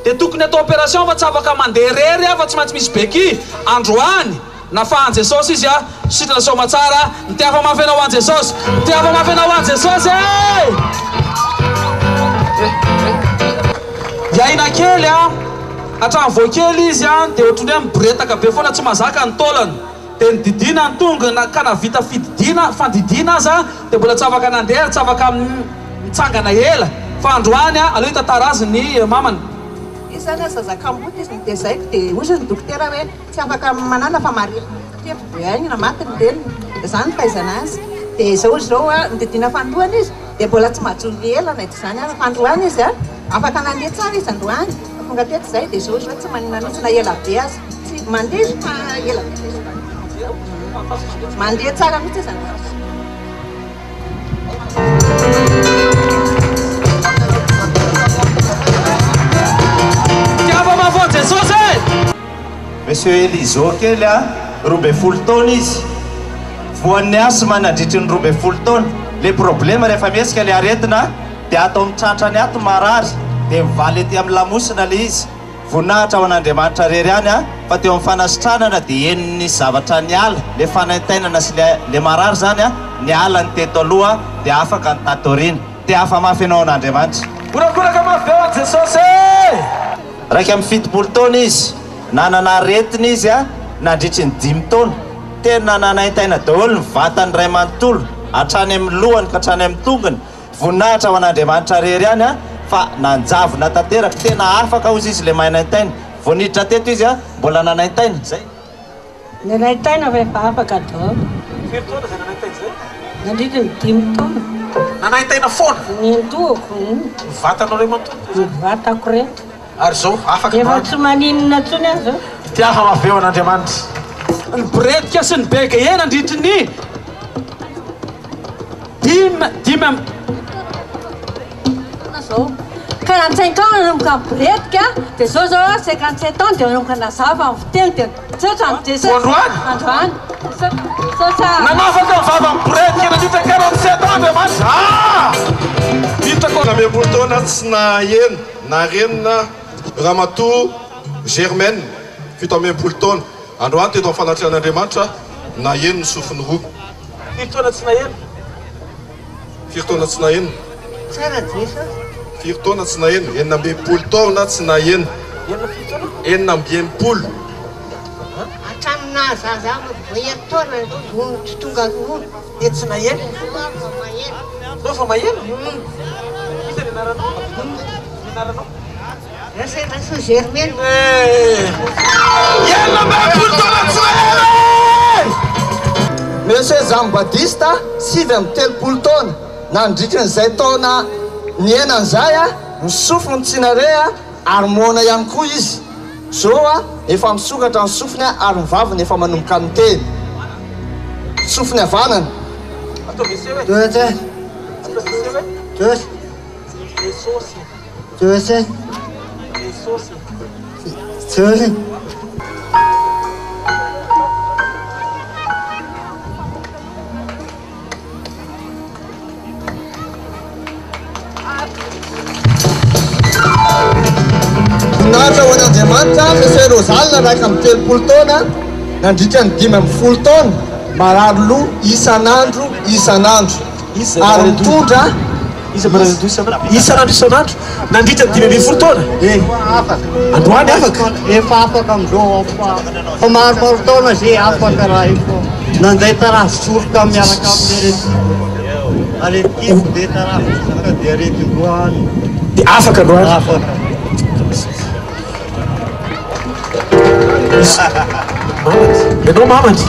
dia tokony atao opération fa tsy afaka mandeha rery fa tsy maintsy misy beky androany nafahan Jesosy izy a sitrana soma tsara nitiafa mafy anao an Jesosy nitiafa mafy anao an Jesosy iaina kely a hatrany voakely izy a dia ohatrany hoe miboretaka be foana tsy mazaka ny taolany dia nididina ny tongona ka navita fandidina aza dia mbola tsy afaka nandeha tsy afaka mitsangana ela fa androany a aloha hitantara azy ny mamany izany zazakambota izy dia zaiko dia ozy ny dokotera hoe tsy afaka manana fa marina aina matiny reny zany fahaizana azy dia izao izy zao a nididina fandohana izy dia mbola tsy mahajony elana ity zany a fandroany izy a afaka nandeha tsara izy androany tonga teto zay dia izao izy hoe tsy manana mihitsy na ela be azy tsy mandeha izy fa ela mandeha tsara mihitsy izy androany Monsieur Elizo kely a robe folo taona izy voan'ny asy manadritry ny robe folo taona le problème rehefa miesika le aretina dia atao mitrantrany ato marary dia mivaly ety amin'ny lamosina le izy voninahitra ao an'Andriamanitra rery any a fa teo amin'ny fanasitranana dia enony zavatra niala le fanaintainana sy le marary zany a niala ny teto aloha dia afaka ny tatorina dia afa mafy anao an'Andriamanitra korakoraka mafy eo an Jesosy raika amin'ny fitopolo taona izy nanana aretina izy a nandritry ny 5 taona tena nanaintaina daholo ny vatany ray manontolo hatrany amin'ny lohany ka hatrany amin'ny tongony voninahitra ao an'Andriamanitra rery any a fa nanjavona tanteraka tena afaka ozy izy le mahanaintaina voaniditra teto izy a mbola nanaintaina zay nanaintaina fa efa afaka daholo firy taona zay nanaintaina zay nandritry ny 5 taona nanaintaina foana nendoako vatanao ray manontolo vatako reto ary zao afaka efa tsy maninona tsony azy zao tiafa mafy eo an'Andriamanitra ny boretika sy ny beka ena andritry ny dimy zao 45 ans nanomboka boretika dia zao zao 57 ans dia nanomboka nazava amin'ny fiteny dia tsotrany androany nanafaka mivava amin'ny boretika nandritra 47 ans Andriamanitra hitako namepolo taona tsy naheno na renina Ramatoa Germaine fito ambin'ny taona androany teto amin'ny fanatrehan'Andriamanitra naheno ny sofiny roa firy taona tsy naheno firy taona tsy naheno tsara Jesosy firy taona tsy naheno enina ambin'ny taona tsy naheno enina ambin'ny hatramina zaza voyataona tonga dia tsy naheno fa maheno ita ny anaranao Raha Germaine enina ambin'ny taona tsy naheno Monsieur Jean Baptiste 83 taona nandritry n'izay taona ny enan'izay a misofony tsinare a ary mona ihany koa izy zao a efa misokatra ny sofiny a ary ny vaviny efa manomboka ny teny sofiny havanana voninahitra ho an'Andriamanitra Monsieur Rosalina raika amin'ny 30 taona nandritra ny 50 taona marary loha isan'andro ary mitondra isan'andro nandritra ny 50 taona androany afaka efa afaka amizao fa maromaro taona zay afaka raha io nanday tarafy soroka miaraka amin'ny aretim dia tarafy soroka dia aretim-doany dia afaka androany afaka ianao mamany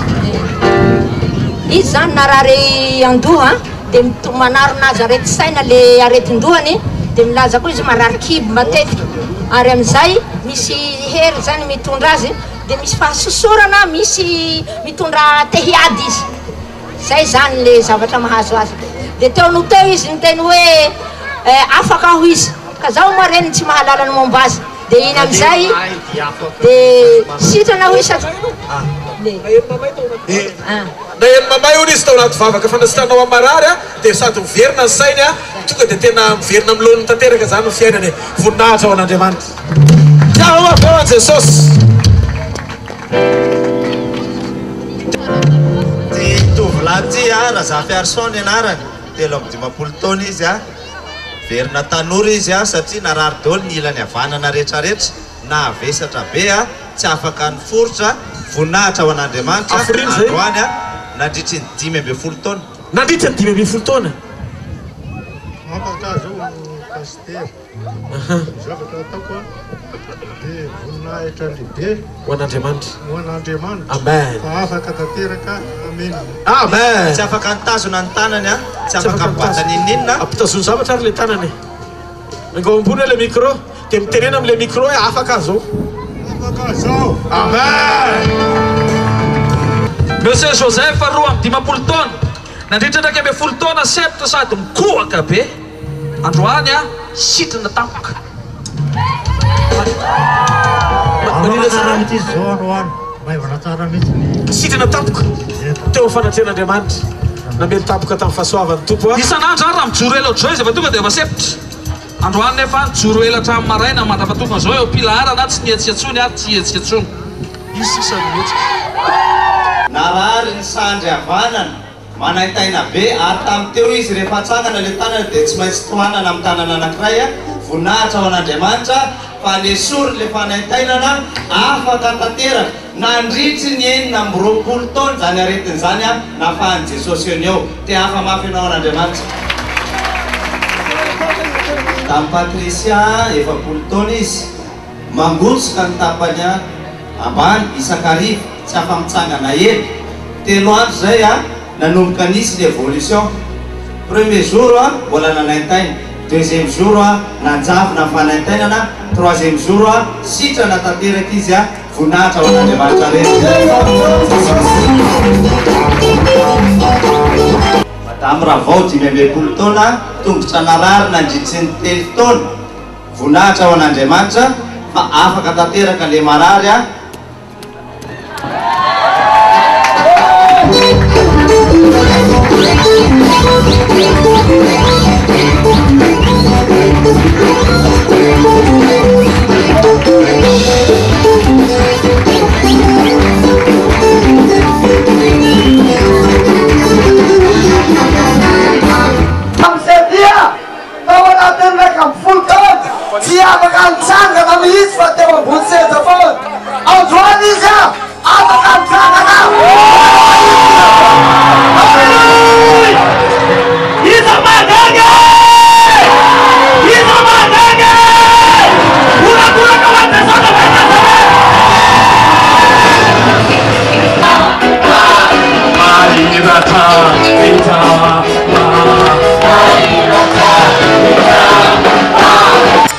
izy zany narary andoha dia manarona azy arety saina le aretin-dohany dia milaza koa izy marary kibo matetika ary amin'izay misy hery zany mitondra azy dia misy fahasosorana misy mitondra tehiady izy zay zany le zavatra mahazo azy dia teo no teo izy niteny hoe afaka aho izy ka zaho mareny tsy mahalala ny momba azy dia iny amin'izay dia sitrana ho isaky na eny mamay ony izy tao anaty vavaka fanasitanao amin'ny marary dia sady miverina ny sainy tonga dia tena miverina amin'ny loniny tanteraka zany ny fiainany voninahitra ao an'Andriamanitra. Tiao mafy ao an Jesosy. Ty tovolahy ty Razafy Arson ianarany 3 taona izy verina tanora izy satria narary daholo ny ilany havanana rehetrarehetra na avesatra be tsy afaka niforotra voninahitra ao an'Andriamanitra androany nandritry ny 15 taona. Nandritry ny 15 taona. Afaka zao pasteur. Zavatra ataoko dia voninahitra lehibe ho an'Andriamanitra. Ho an'Andriamanitra. Amen. Fa afaka tanteraka. Amen. Amen. Tsy afaka nitazona ny tanany tsy afaka mibatana ininona. Ampitazony zavatra ary le tanany. Angao ambony le micro dia mitenena amin'le micro hoe afaka zao. Afaka zao. Amen. Monsieur Joseph 12 taona nandritra 12 taona septra sady mikohaka be androany sitrana tampoka. Sitrana tampoka teo fanatrehan'Andriamanitra namely tampoka tamin'ny fahasoavan'ny tompo. Isan'andro ary raha mijoro ela ohatr'izao izy efa tonga dia efa septra. Androany nefa mijoro ela hatramin'ny maraina mandrapatonga zao eo pilara tsy nihetsiketsony ary tsy hihetsiketsony. Izy sisany mihetsika. Narary ny sandry havanana manaitaina be ary tamin'ny teo izy rehefa atsangana le tanana dia tsy maintsy tohanana amin'ny tanana anankiray voninahitra ao an'Andriamanitra fa le sory le fanaitainana afaka tanteraka nandritry ny 20 taona zany aretin'izany nafahany Jesosy eny eo dia hafa mafy ianao an'Andriamanitra. Tamin'ny Patricia 20 taona izy mangotsika ny tapany ambany isakarivo tsy afa mitsangana ely 3 andro zay nanomboka nisy l'évolution. Premier jour mbola nanaitaina, deuxième jour nanjavy na fanaitainana, troisième jour sitrana tanteraka izy voninahitra ao an'Andriamanitra Madame Ravao 15 taona tongotra narary nandritry ny 3 taona voninahitra ao an'Andriamanitra fa afaka tanteraka le marary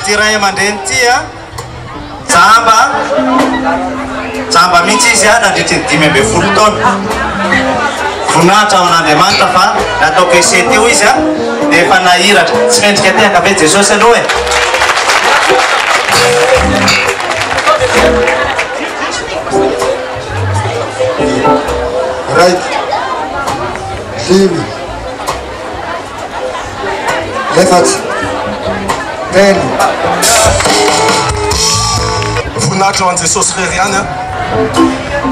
tiray aman-dreny ty jamba mihitsy izy nandritry ny 15 taona voninahitra ao an'Andriamanitra fa nataoko ese teo izy dia efa nahiratra tsy mendrika tehaka ve Jesosy aloha raiky limy efatsy telo voninahitra ho an Jesosy rery ihany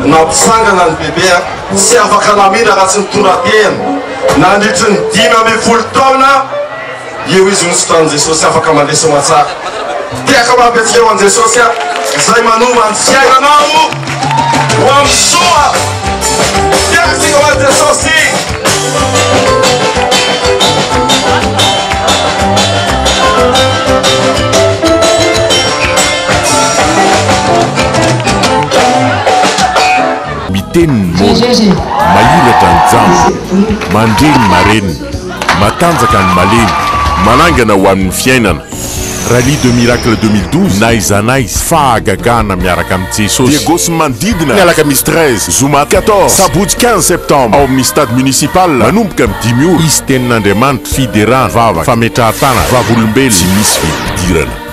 nampisangana ny bebe tsy afaka namira raha tsy nitondrantehana nandritry ny 15 taona eo izy nosotranin Jesosy afaka mandesa matsara tiaka mampetsika eo an Jesosy izay manova ny fiainanao ho amin'ny soa tiaka tsika ho an Jesosy. Miten mono mahiratra ny jambo mandreny mareny matanjaka ny malemy manangana ho amin'ny fiainana. Rallye de Miracle 2012 naiza naiza fahagagana miaraka amin'ny Jesosy. Diego mandidina ny alakamisy 13 zoma 14 sabotsy 15 septembre ao amin'ny stade municipal manomboka amin'ny 10 ora izy tenin'Andriamanitra fiderana vava fametrahatana vavolombelona tsy misy fidirana.